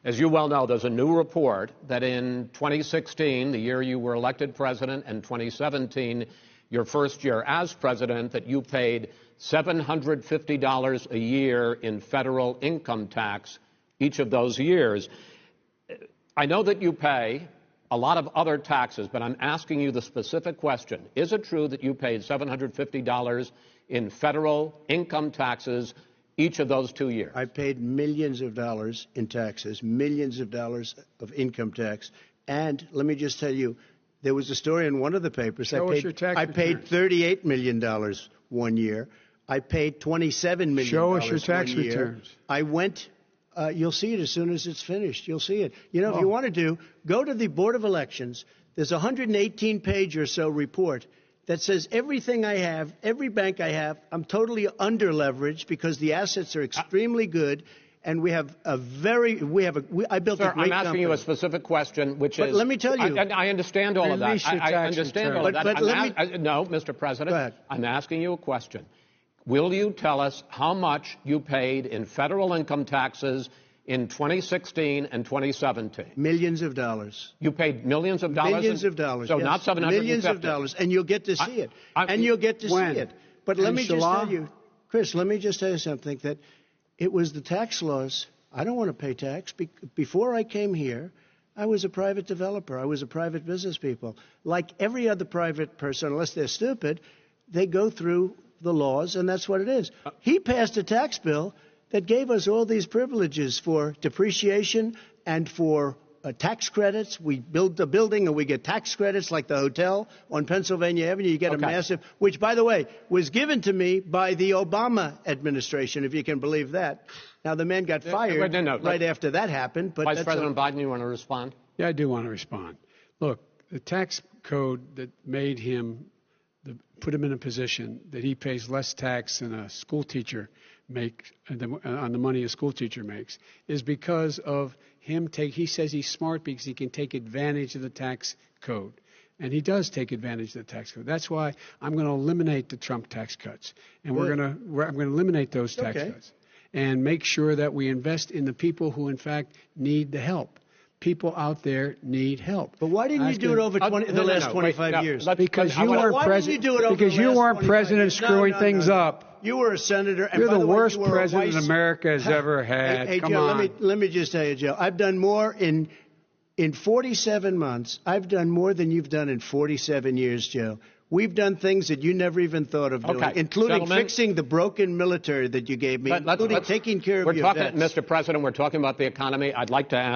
As you well know, there's a new report that in 2016, the year you were elected president, and 2017, your first year as president, that you paid $750 a year in federal income tax each of those years. I know that you pay a lot of other taxes, but I'm asking you the specific question. Is it true that you paid $750 in federal income taxes each of those 2 years? I paid millions of dollars in taxes, millions of dollars of income tax. And let me just tell you, there was a story in one of the papers. I paid $38 million 1 year. I paid $27 million. Show us your tax returns. I went. You'll see it as soon as it's finished. You'll see it. You know, if you want to go to the Board of Elections. There's a 118-page or so report that says everything I have, every bank I have, I'm totally under-leveraged because the assets are extremely good, and I built a great company. I'm asking you a specific question, which is... let me tell you... I understand all of that. I understand all of that. No, Mr. President, go ahead. I'm asking you a question. Will you tell us how much you paid in federal income taxes in 2016 and 2017? Millions of dollars. You paid millions of dollars? Millions of dollars, So yes. not $750. Millions of dollars, and you'll get to see it. You'll get to see it. But let me just tell you, Chris, let me just tell you something, that it was the tax laws. I don't want to pay tax. Before I came here, I was a private developer. I was a private business people. Like every other private person, unless they're stupid, they go through the laws, and that's what it is. He passed a tax bill that gave us all these privileges for depreciation and for tax credits. We build a building and we get tax credits, like the hotel on Pennsylvania Avenue. You get a massive, which, by the way, was given to me by the Obama administration, if you can believe that. Now, the man got fired right after that happened. But Vice President Biden, you want to respond? Yeah, I do want to respond. Look, the tax code that made him, put him in a position that he pays less tax than a school teacher makes on the money a school teacher makes, is because of him he says he's smart because he can take advantage of the tax code. And he does take advantage of the tax code. That's why I'm going to eliminate the Trump tax cuts. And I'm going to eliminate those tax cuts and make sure that we invest in the people who, in fact, need the help. People out there need help. But why didn't you do it over the last 25 years? Because you weren't president. Because you weren't president screwing things up. You were a senator. And You're the worst president America has ever had. Hey, Come Joe, on. Let me just tell you, Joe. I've done more in 47 months. I've done more than you've done in 47 years, Joe. We've done things that you never even thought of doing, including fixing the broken military that you gave me, including taking care of your vets. Mr. President, we're talking about the economy. I'd like to ask